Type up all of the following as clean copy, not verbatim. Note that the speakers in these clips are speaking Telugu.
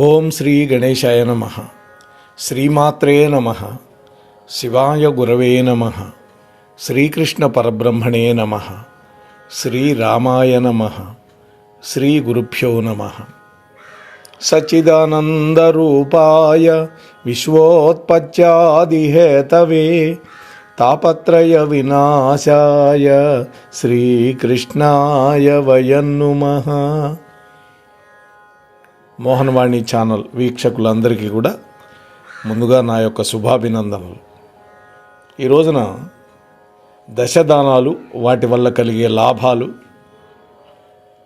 ఓం శ్రీ గణేశాయ నమః. శ్రీమాత్రే నమః. శివాయ గురవే నమః. శ్రీకృష్ణ పరబ్రహ్మణే నమః. శ్రీరామాయ నమః. శ్రీ గురుభ్యో నమః. సచ్చిదానందరూపాయ విశ్వోత్పత్యాదిహేతవే తాపత్రయ వినాశాయ శ్రీకృష్ణాయ వయం నమః. మోహనవాణి ఛానల్ వీక్షకులందరికీ కూడా ముందుగా నా యొక్క శుభాభినందనలు. ఈ రోజున దశదానాలు, వాటి వల్ల కలిగే లాభాలు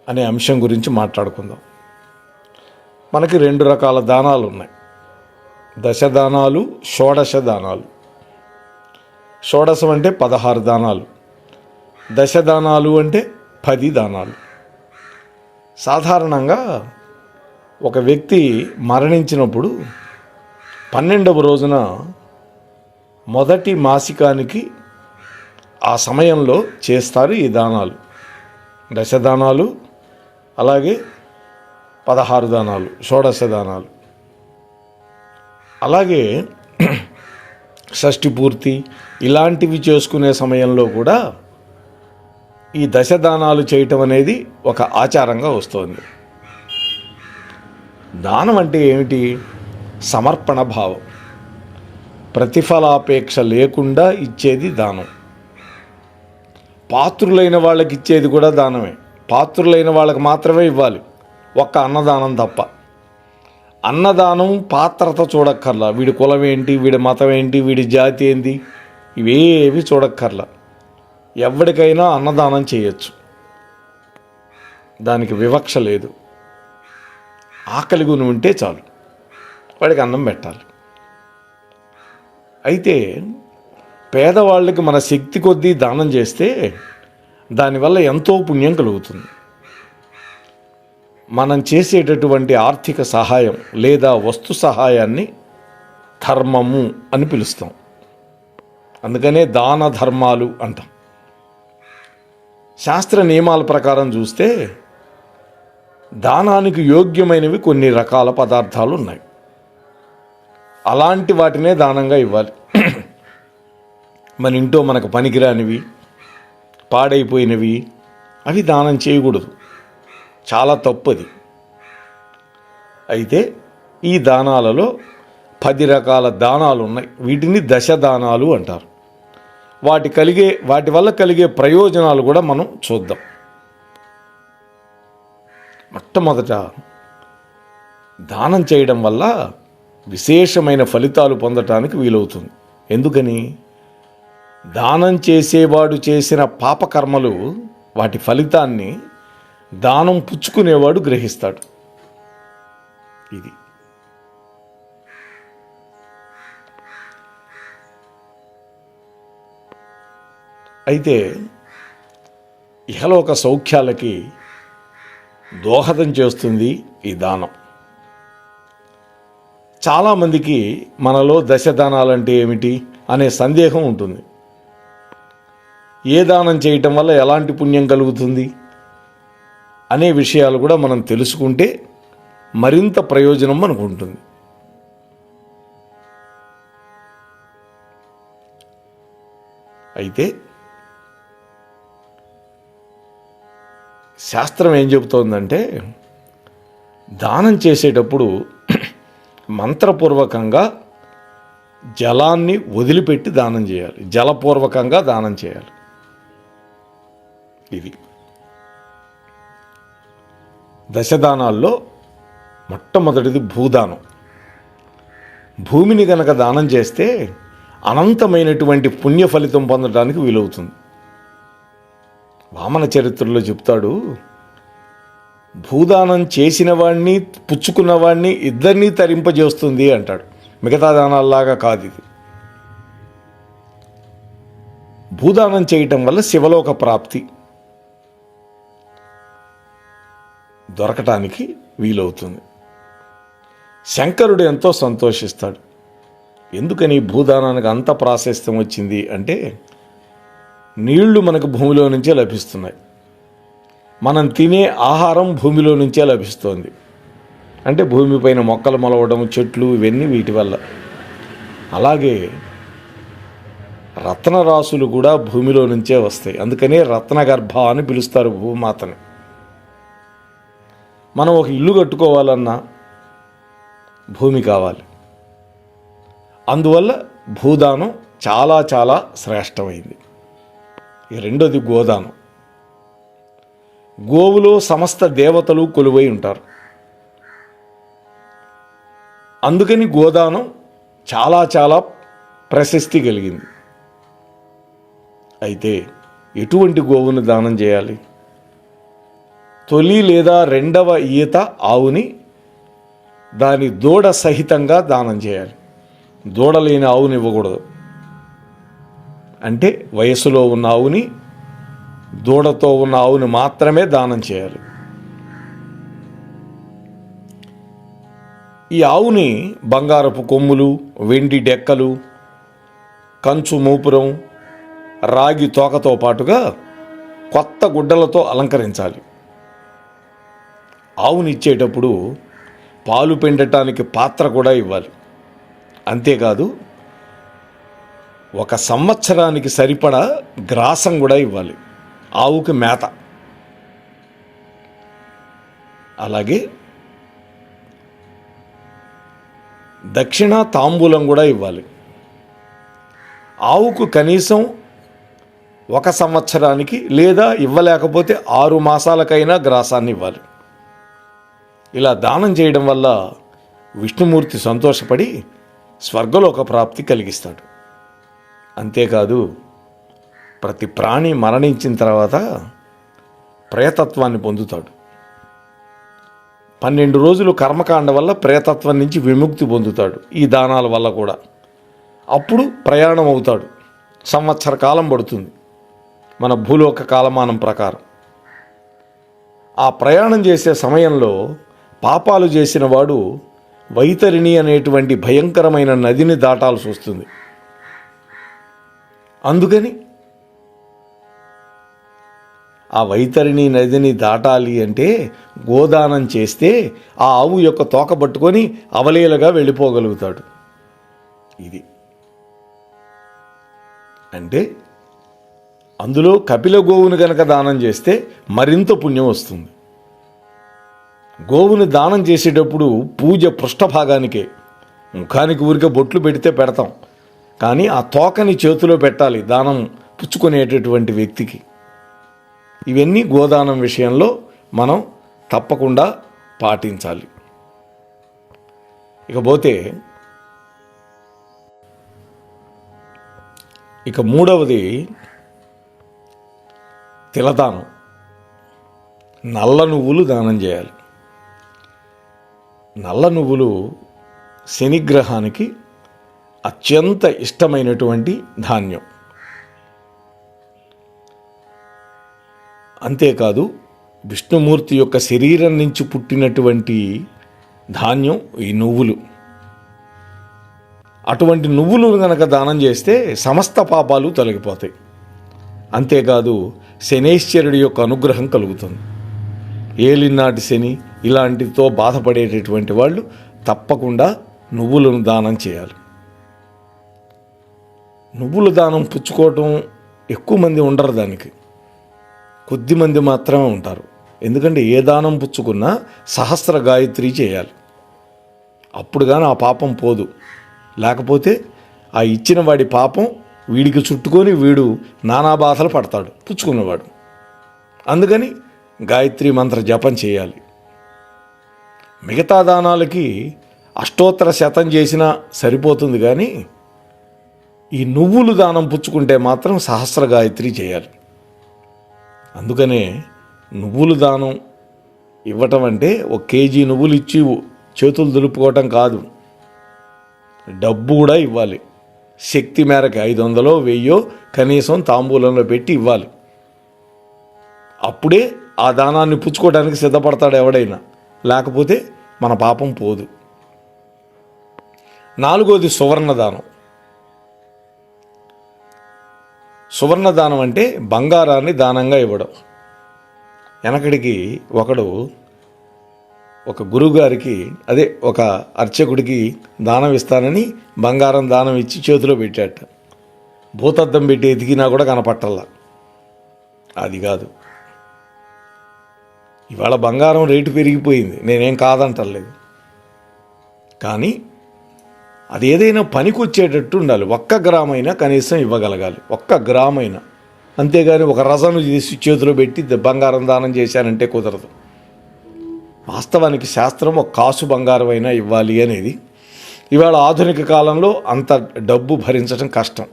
అనే అంశం గురించి మాట్లాడుకుందాం. మనకి 2 రకాల దానాలు ఉన్నాయి: దశదానాలు, షోడశ దానాలు. షోడశం అంటే 16 దానాలు, దశదానాలు అంటే 10 దానాలు. సాధారణంగా ఒక వ్యక్తి మరణించినప్పుడు 12వ రోజున మొదటి మాసికానికి ఆ సమయంలో చేస్తారు ఈ దానాలు. దశదానాలు, అలాగే 16 దానాలు, షోడశ దానాలు. అలాగే షష్ఠి పూర్తి ఇలాంటివి చేసుకునే సమయంలో కూడా ఈ దశదానాలు చేయటం అనేది ఒక ఆచారంగా వస్తుంది. దానం అంటే ఏమిటి? సమర్పణ భావం, ప్రతిఫలాపేక్ష లేకుండా ఇచ్చేది దానం. పాత్రులైన వాళ్ళకి ఇచ్చేది కూడా దానమే. పాత్రులైన వాళ్ళకి మాత్రమే ఇవ్వాలి, ఒక్క అన్నదానం తప్ప. అన్నదానం పాత్రత చూడక్కర్లా. వీడి కులం ఏంటి, వీడి మతం ఏంటి, వీడి జాతి ఏంటి, ఇవేవి చూడక్కర్లా. ఎవరికైనా అన్నదానం చేయొచ్చు, దానికి వివక్ష లేదు. ఆకలి గుని ఉంటే చాలు, వాడికి అన్నం పెట్టాలి. అయితే పేదవాళ్ళకి మన శక్తి కొద్దీ దానం చేస్తే దానివల్ల ఎంతో పుణ్యం కలుగుతుంది. మనం చేసేటటువంటి ఆర్థిక సహాయం లేదా వస్తు సహాయాన్ని ధర్మము అని పిలుస్తాం. అందుకనే దాన ధర్మాలు అంటాం. శాస్త్ర నియమాల ప్రకారం చూస్తే దానానికి యోగ్యమైనవి కొన్ని రకాల పదార్థాలు ఉన్నాయి. అలాంటి వాటినే దానంగా ఇవ్వాలి. మన ఇంట్లో మనకు పనికిరానివి, పాడైపోయినవి అవి దానం చేయకూడదు, చాలా తప్పది. అయితే ఈ దానాలలో 10 రకాల దానాలు ఉన్నాయి. వీటిని దశదానాలు అంటారు. వాటి వల్ల కలిగే ప్రయోజనాలు కూడా మనం చూద్దాం. మొట్టమొదట, దానం చేయడం వల్ల విశేషమైన ఫలితాలు పొందటానికి వీలవుతుంది. ఎందుకని? దానం చేసేవాడు చేసిన పాపకర్మలు, వాటి ఫలితాన్ని దానం పుచ్చుకునేవాడు గ్రహిస్తాడు. ఇది అయితే ఇహలోక సౌఖ్యాలకి దోహదం చేస్తుంది ఈ దానం. చాలామందికి మనలో దశదానాలంటే ఏమిటి అనే సందేహం ఉంటుంది. ఏ దానం చేయటం వల్ల ఎలాంటి పుణ్యం కలుగుతుంది అనే విషయాలు కూడా మనం తెలుసుకుంటే మరింత ప్రయోజనం మనకు ఉంటుంది. అయితే శాస్త్రం ఏం చెబుతోందంటే, దానం చేసేటప్పుడు మంత్రపూర్వకంగా జలాన్ని వదిలిపెట్టి దానం చేయాలి, జలపూర్వకంగా దానం చేయాలి. ఇది దశదానాల్లో మొట్టమొదటిది భూదానం. భూమిని గనక దానం చేస్తే అనంతమైనటువంటి పుణ్య ఫలితం పొందడానికి వీలవుతుంది. వామన చరిత్రలో చెప్తాడు, భూదానం చేసిన వాడిని పుచ్చుకున్న వాడిని ఇద్దరినీ తరింపజేస్తుంది అంటాడు. మిగతా దానాల్లాగా కాదు ఇది. భూదానం చేయటం వల్ల శివలోక ప్రాప్తి దొరకటానికి వీలవుతుంది. శంకరుడు ఎంతో సంతోషిస్తాడు. ఎందుకని భూదానానికి అంత ప్రాశస్త్యం వచ్చింది అంటే, నీళ్లు మనకు భూమిలో నుంచే లభిస్తున్నాయి. మనం తినే ఆహారం భూమిలో నుంచే లభిస్తోంది. అంటే భూమిపైన మొక్కలు మొలవడం, చెట్లు, ఇవన్నీ వీటి వల్ల. అలాగే రత్నరాశులు కూడా భూమిలో నుంచే వస్తాయి. అందుకనే రత్నగర్భ అని పిలుస్తారు భూమాతని. మనం ఒక ఇల్లు కట్టుకోవాలన్నా భూమి కావాలి. అందువల్ల భూదానం చాలా చాలా శ్రేష్టమైంది. రెండోది గోదానం. గోవులో సమస్త దేవతలు కొలువై ఉంటారు. అందుకని గోదానం చాలా చాలా ప్రశస్తి కలిగింది. అయితే ఎటువంటి గోవును దానం చేయాలి? తొలి లేదా రెండవ ఈత ఆవుని దాని దూడ సహితంగా దానం చేయాలి. దూడ లేని ఆవుని ఇవ్వకూడదు. అంటే వయసులో ఉన్న ఆవుని, దూడతో ఉన్న ఆవుని మాత్రమే దానం చేయాలి. ఈ ఆవుని బంగారపు కొమ్ములు, వెండి డెక్కలు, కంచు మూపురం, రాగి తోకతో పాటుగా కొత్త గుడ్డలతో అలంకరించాలి. ఆవునిచ్చేటప్పుడు పాలు పిండటానికి పాత్ర కూడా ఇవ్వాలి. అంతేకాదు 1 సంవత్సరానికి సరిపడా గ్రాసం కూడా ఇవ్వాలి. ఆవుకి మేత. అలాగే దక్షిణ తాంబూలం కూడా ఇవ్వాలి. ఆవుకు కనీసం 1 సంవత్సరానికి లేదా ఇవ్వలేకపోతే 6 మాసాలకైనా గ్రాసాన్ని ఇవ్వాలి. ఇలా దానం చేయడం వల్ల విష్ణుమూర్తి సంతోషపడి స్వర్గలోక ప్రాప్తి కలిగిస్తాడు. అంతేకాదు ప్రతి ప్రాణి మరణించిన తర్వాత ప్రేతత్వాన్ని పొందుతాడు. 12 రోజులు కర్మకాండ వల్ల ప్రేతత్వం నుంచి విముక్తి పొందుతాడు. ఈ దానాల వల్ల కూడా అప్పుడు ప్రయాణం అవుతాడు. సంవత్సర కాలం పడుతుంది మన భూలోక కాలమానం ప్రకారం. ఆ ప్రయాణం చేసే సమయంలో పాపాలు చేసిన వాడు వైతరిణి అనేటువంటి భయంకరమైన నదిని దాటాల్సి వస్తుంది. అందుకని ఆ వైతరిణి నదిని దాటాలి అంటే గోదానం చేస్తే ఆ ఆవు యొక్క తోక పట్టుకొని అవలీలగా వెళ్ళిపోగలుగుతాడు. ఇది అంటే అందులో కపిల గోవును కనుక దానం చేస్తే మరింత పుణ్యం వస్తుంది. గోవుని దానం చేసేటప్పుడు పూజ పృష్ఠభాగానికే, ముఖానికి ఊరికే బొట్లు పెడితే పెడతాం, కానీ ఆ తోకని చేతిలో పెట్టాలి దానం పుచ్చుకునేటటువంటి వ్యక్తికి. ఇవన్నీ గోదానం విషయంలో మనం తప్పకుండా పాటించాలి. ఇక మూడవది తిలదానం. నల్ల నువ్వులు దానం చేయాలి. నల్ల నువ్వులు శనిగ్రహానికి అత్యంత ఇష్టమైనటువంటి ధాన్యం. అంతేకాదు విష్ణుమూర్తి యొక్క శరీరం నుంచి పుట్టినటువంటి ధాన్యం ఈ నువ్వులు. అటువంటి నువ్వులు కనుక దానం చేస్తే సమస్త పాపాలు తొలగిపోతాయి. అంతేకాదు శనేశ్వరుడి యొక్క అనుగ్రహం కలుగుతుంది. ఏలినాటి శని ఇలాంటితో బాధపడేటటువంటి వాళ్ళు తప్పకుండా నువ్వులను దానం చేయాలి. నువ్వుల దానం పుచ్చుకోవటం ఎక్కువ మంది ఉండరు, దానికి కొద్ది మంది మాత్రమే ఉంటారు. ఎందుకంటే ఏ దానం పుచ్చుకున్నా సహస్ర గాయత్రి చేయాలి. అప్పుడు కానీ ఆ పాపం పోదు. లేకపోతే ఆ ఇచ్చిన వాడి పాపం వీడికి చుట్టుకొని వీడు నానా బాధలు పడతాడు పుచ్చుకున్నవాడు. అందుకని గాయత్రి మంత్ర జపం చేయాలి. మిగతా దానాలకి అష్టోత్తర శతం చేసినా సరిపోతుంది, కానీ ఈ నువ్వులు దానం పుచ్చుకుంటే మాత్రం సహస్ర గాయత్రి చేయాలి. అందుకనే నువ్వులు దానం ఇవ్వటం అంటే 1 కేజీ నువ్వులు ఇచ్చి చేతులు దులుపుకోవటం కాదు, డబ్బు కూడా ఇవ్వాలి. శక్తి మేరకు 500 1000 కనీసం తాంబూలంలో పెట్టి ఇవ్వాలి. అప్పుడే ఆ దానాన్ని పుచ్చుకోవడానికి సిద్ధపడతాడు ఎవడైనా, లేకపోతే మన పాపం పోదు. 4వది సువర్ణదానం. సువర్ణదానం అంటే బంగారాన్ని దానంగా ఇవ్వడం. వెనకడికి ఒకడు ఒక గురువుగారికి ఒక అర్చకుడికి దానం ఇస్తానని బంగారం దానం ఇచ్చి చేతిలో పెట్టాట. భూతద్దం పెట్టి ఎదిగినా కూడా కనపట్టల్లా. అది కాదు. ఇవాళ బంగారం రేటు పెరిగిపోయింది, నేనేం కాదంటలేదు. కానీ అది ఏదైనా పనికి వచ్చేటట్టు ఉండాలి. 1 గ్రామైనా కనీసం ఇవ్వగలగాలి, 1 గ్రామైనా. అంతేగాని ఒక రజను చేసి చేతిలో పెట్టి బంగారం దానం చేశానంటే కుదరదు. వాస్తవానికి శాస్త్రం 1 కాసు బంగారం అయినా ఇవ్వాలి అనేది. ఇవాళ ఆధునిక కాలంలో అంత డబ్బు భరించడం కష్టం.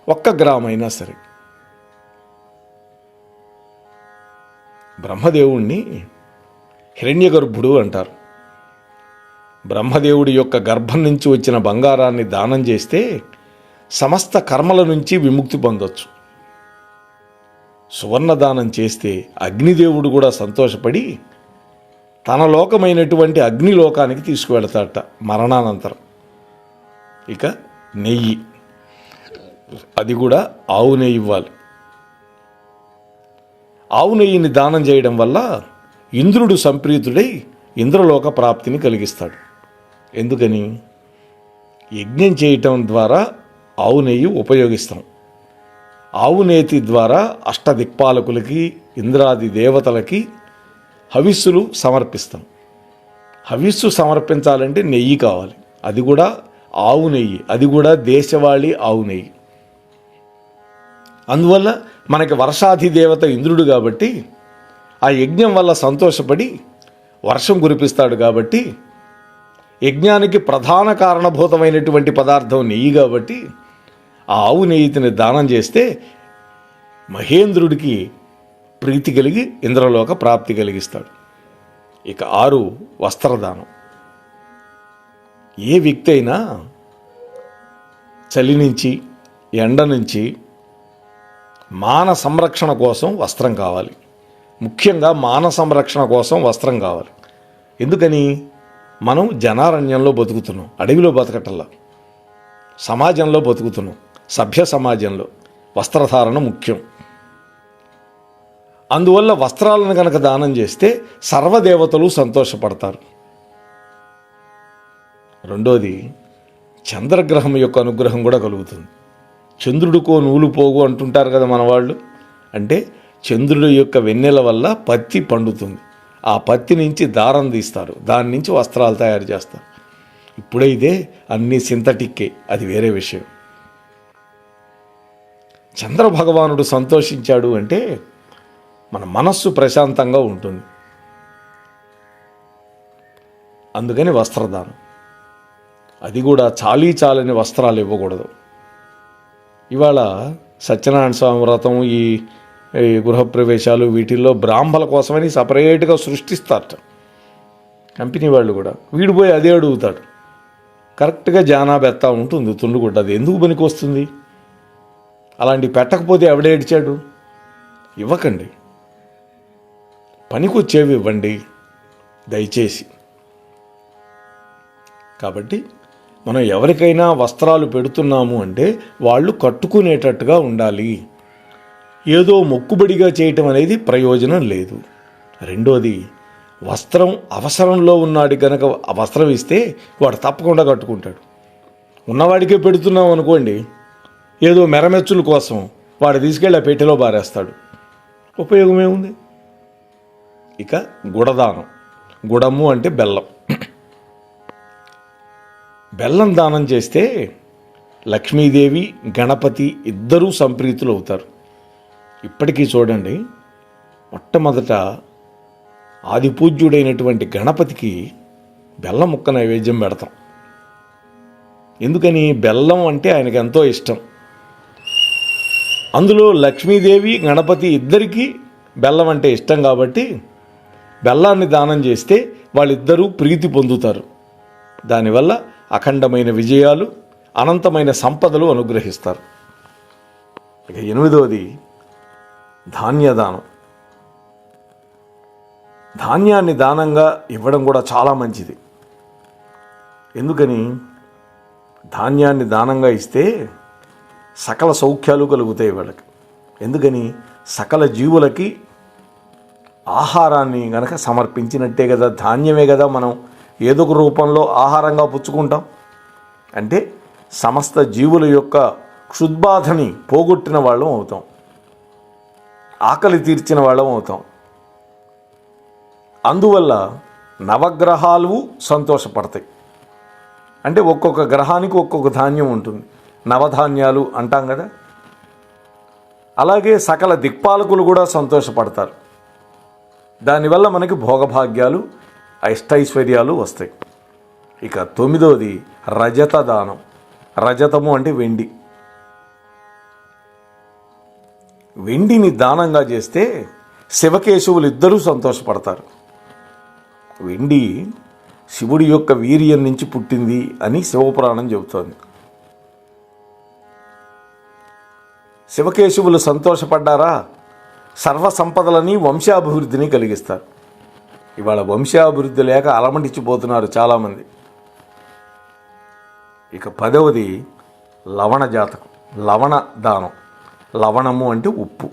1 గ్రామైనా సరే. బ్రహ్మదేవుణ్ణి హిరణ్యగర్భుడు అంటారు. బ్రహ్మదేవుడి యొక్క గర్భం నుంచి వచ్చిన బంగారాన్ని దానం చేస్తే సమస్త కర్మల నుంచి విముక్తి పొందొచ్చు. సువర్ణ దానం చేస్తే అగ్నిదేవుడు కూడా సంతోషపడి తన లోకమైనటువంటి అగ్నిలోకానికి తీసుకువెళతాడట మరణానంతరం. ఇక నెయ్యి, అది కూడా ఆవు నెయ్యి ఇవ్వాలి. ఆవు నెయ్యిని దానం చేయడం వల్ల ఇంద్రుడు సంప్రీతుడై ఇంద్రలోక ప్రాప్తిని కలిగిస్తాడు. ఎందుకని? యజ్ఞం చేయటం ద్వారా ఆవు నెయ్యి ఉపయోగిస్తాం. ఆవు నేతి ద్వారా అష్టదిక్పాలకులకి, ఇంద్రాది దేవతలకి హవిస్సులు సమర్పిస్తాం. హవిస్సు సమర్పించాలంటే నెయ్యి కావాలి. అది కూడా ఆవు నెయ్యి, అది కూడా దేశవాళీ ఆవు నెయ్యి. అందువల్ల మనకి వర్షాధిదేవత ఇంద్రుడు కాబట్టి ఆ యజ్ఞం వల్ల సంతోషపడి వర్షం కురిపిస్తాడు. కాబట్టి యజ్ఞానికి ప్రధాన కారణభూతమైనటువంటి పదార్థం నెయ్యి కాబట్టి ఆ ఆవు నెయ్యిని దానం చేస్తే మహేంద్రుడికి ప్రీతి కలిగి ఇంద్రలోక ప్రాప్తి కలిగిస్తాడు. ఇక 6 వస్త్రదానం. ఏ వ్యక్తి అయినా చలి నుంచి, ఎండ నుంచి మాన సంరక్షణ కోసం వస్త్రం కావాలి. ముఖ్యంగా మాన సంరక్షణ కోసం వస్త్రం కావాలి. ఎందుకని? మనం జనారణ్యంలో బతుకుతున్నాం, అడవిలో బతకటల్లా, సమాజంలో బతుకుతున్నాం. సభ్య సమాజంలో వస్త్రధారణ ముఖ్యం. అందువల్ల వస్త్రాలను కనుక దానం చేస్తే సర్వదేవతలు సంతోషపడతారు. రెండోది, చంద్రగ్రహం యొక్క అనుగ్రహం కూడా కలుగుతుంది. చంద్రుడికో నూలు పోగు అంటుంటారు కదా మన వాళ్ళు. అంటే చంద్రుడి యొక్క వెన్నెల వల్ల పత్తి పండుతుంది. ఆ పత్తి నుంచి దారం తీస్తారు, దాని నుంచి వస్త్రాలు తయారు చేస్తారు. ఇప్పుడైతే అన్నీ సింథటిక్కే, అది వేరే విషయం. చంద్రభగవానుడు సంతోషించాడు అంటే మన మనస్సు ప్రశాంతంగా ఉంటుంది. అందుకని వస్త్రదానం. అది కూడా చాలని వస్త్రాలు ఇవ్వకూడదు. ఇవాళ సత్యనారాయణ స్వామి వ్రతం, ఈ గృహప్రవేశాలు, వీటిల్లో బ్రాహ్మణుల కోసమని సపరేట్గా సృష్టిస్తారట కంపెనీ వాళ్ళు కూడా. వీడు పోయి అదే అడుగుతాడు. కరెక్ట్గా జానాబెత్తా ఉంటుంది తుండుగుడ్డ. అది ఎందుకు పనికి వస్తుంది? అలాంటి పెట్టకపోతే ఎవడే ఏడ్చాడు? ఇవ్వకండి, పనికొచ్చేవి ఇవ్వండి దయచేసి. కాబట్టి మనం ఎవరికైనా వస్త్రాలు పెడుతున్నాము అంటే వాళ్ళు కట్టుకునేటట్టుగా ఉండాలి. ఏదో మొక్కుబడిగా చేయటం అనేది ప్రయోజనం లేదు. రెండోది, వస్త్రం అవసరంలో ఉన్నాడు కనుక ఆ వస్త్రం ఇస్తే వాడు తప్పకుండా కట్టుకుంటాడు. ఉన్నవాడికే పెడుతున్నాం అనుకోండి, ఏదో మెరమెచ్చుల కోసం వాడు తీసుకెళ్ళి ఆ పెట్టెలో బారేస్తాడు. ఉపయోగం ఏముంది? ఇక గుడదానం. గుడము అంటే బెల్లం. బెల్లం దానం చేస్తే లక్ష్మీదేవి, గణపతి ఇద్దరూ సంప్రీతులు అవుతారు. ఇప్పటికీ చూడండి, మొట్టమొదట ఆది పూజ్యుడైనటువంటి గణపతికి బెల్లం ముక్క నైవేద్యం పెడతాం. ఎందుకని? బెల్లం అంటే ఆయనకు ఎంతో ఇష్టం. అందులో లక్ష్మీదేవి, గణపతి ఇద్దరికీ బెల్లం అంటే ఇష్టం కాబట్టి బెల్లాన్ని దానం చేస్తే వాళ్ళిద్దరూ ప్రీతి పొందుతారు. దానివల్ల అఖండమైన విజయాలు, అనంతమైన సంపదలు అనుగ్రహిస్తారు. ఇక 8వది ధాన్యదానం. ధాన్యాన్ని దానంగా ఇవ్వడం కూడా చాలా మంచిది. ఎందుకని? ధాన్యాన్ని దానంగా ఇస్తే సకల సౌఖ్యాలు కలుగుతాయి వాళ్ళకి. ఎందుకని? సకల జీవులకి ఆహారాన్ని గనక సమర్పించినట్టే కదా, ధాన్యమే కదా మనం ఏదో ఒక రూపంలో ఆహారంగా పుచ్చుకుంటాం. అంటే సమస్త జీవుల యొక్క క్షుద్బాధని పోగొట్టిన వాళ్ళం అవుతాం, ఆకలి తీర్చిన వాళ్ళం అవుతాం. అందువల్ల నవగ్రహాలు సంతోషపడతాయి. అంటే ఒక్కొక్క గ్రహానికి ఒక్కొక్క ధాన్యం ఉంటుంది, నవధాన్యాలు అంటాం కదా. అలాగే సకల దిక్పాలకులు కూడా సంతోషపడతారు. దానివల్ల మనకి భోగభాగ్యాలు, అష్టైశ్వర్యాలు వస్తాయి. ఇక 9వది రజత దానం. రజతము అంటే వెండి. వెండిని దానంగా చేస్తే శివకేశవులు ఇద్దరూ సంతోషపడతారు. వెండి శివుడి యొక్క వీర్యం నుంచి పుట్టింది అని శివపురాణం చెబుతోంది. శివకేశవులు సంతోషపడ్డారా సర్వ సంపదలని, వంశాభివృద్ధిని కలిగిస్తారు. ఇవాళ వంశాభివృద్ధి లేక అలమటించిపోతున్నారు చాలామంది. ఇక 10వది లవణ జాతకం, లవణ దానం. లవణము అంటే ఉప్పు.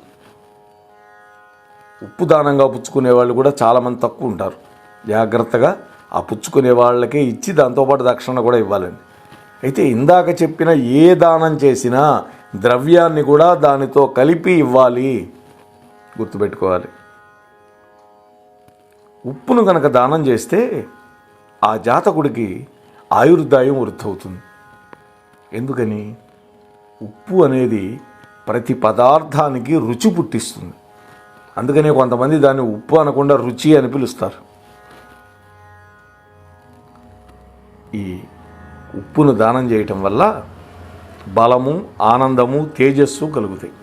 ఉప్పు దానంగా పుచ్చుకునే వాళ్ళు కూడా చాలామంది తక్కువ ఉంటారు. జాగ్రత్తగా ఆ పుచ్చుకునే వాళ్ళకే ఇచ్చి దాంతోపాటు దక్షిణ కూడా ఇవ్వాలండి. అయితే ఇందాక చెప్పిన ఏ దానం చేసినా ద్రవ్యాన్ని కూడా దానితో కలిపి ఇవ్వాలి, గుర్తుపెట్టుకోవాలి. ఉప్పును కనుక దానం చేస్తే ఆ జాతకుడికి ఆయుర్దాయం వృద్ధవుతుంది. ఎందుకని? ఉప్పు అనేది ప్రతి పదార్థానికి రుచి పుట్టిస్తుంది. అందుకనే కొంతమంది దాన్ని ఉప్పు అనకుండా రుచి అని పిలుస్తారు. ఈ ఉప్పును దానం చేయటం వల్ల బలము, ఆనందము, తేజస్సు కలుగుతాయి.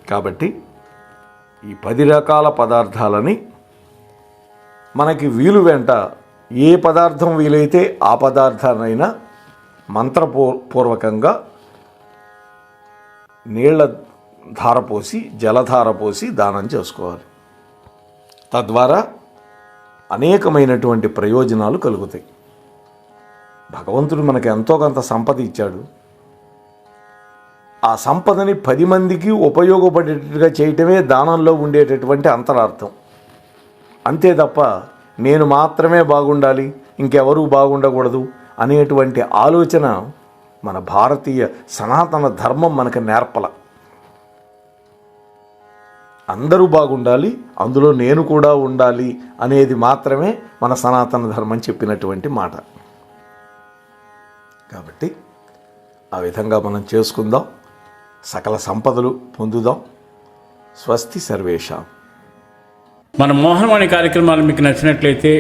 కాబట్టి ఈ 10 రకాల పదార్థాలని మనకి వీలు వెంట ఏ పదార్థం వీలైతే ఆ పదార్థాన్నైనా మంత్రపూర్వకంగా నీళ్ల ధార పోసి, జలధార పోసి దానం చేసుకోవాలి. తద్వారా అనేకమైనటువంటి ప్రయోజనాలు కలుగుతాయి. భగవంతుడు మనకి ఎంతో కొంత సంపద ఇచ్చాడు. ఆ సంపదని 10 మందికి ఉపయోగపడేటట్టుగా చేయటమే దానంలో ఉండేటటువంటి అంతరార్థం. అంతే తప్ప నేను మాత్రమే బాగుండాలి, ఇంకెవరూ బాగుండకూడదు అనేటువంటి ఆలోచన మన భారతీయ సనాతన ధర్మం మనకు నేర్పల. అందరూ బాగుండాలి, అందులో నేను కూడా ఉండాలి అనేది మాత్రమే మన సనాతన ధర్మం చెప్పినటువంటి మాట. కాబట్టి ఆ విధంగా మనం చేసుకుందాం, సకల సంపదలు పొందుదాం. స్వస్తి సర్వేషాం. మన మోహనవాణి కార్యక్రమాలు మీకు నచ్చినట్లయితే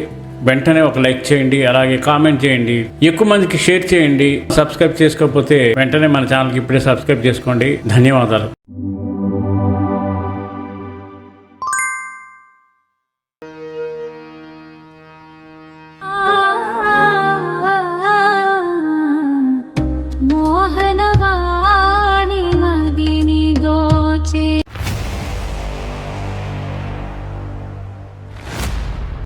వెంటనే ఒక లైక్ చేయండి, అలాగే కామెంట్ చేయండి, ఎక్కువ మందికి షేర్ చేయండి. సబ్స్క్రైబ్ చేసుకోకపోతే వెంటనే మన ఛానల్కి ఇప్పుడే సబ్స్క్రైబ్ చేసుకోండి. ధన్యవాదాలు.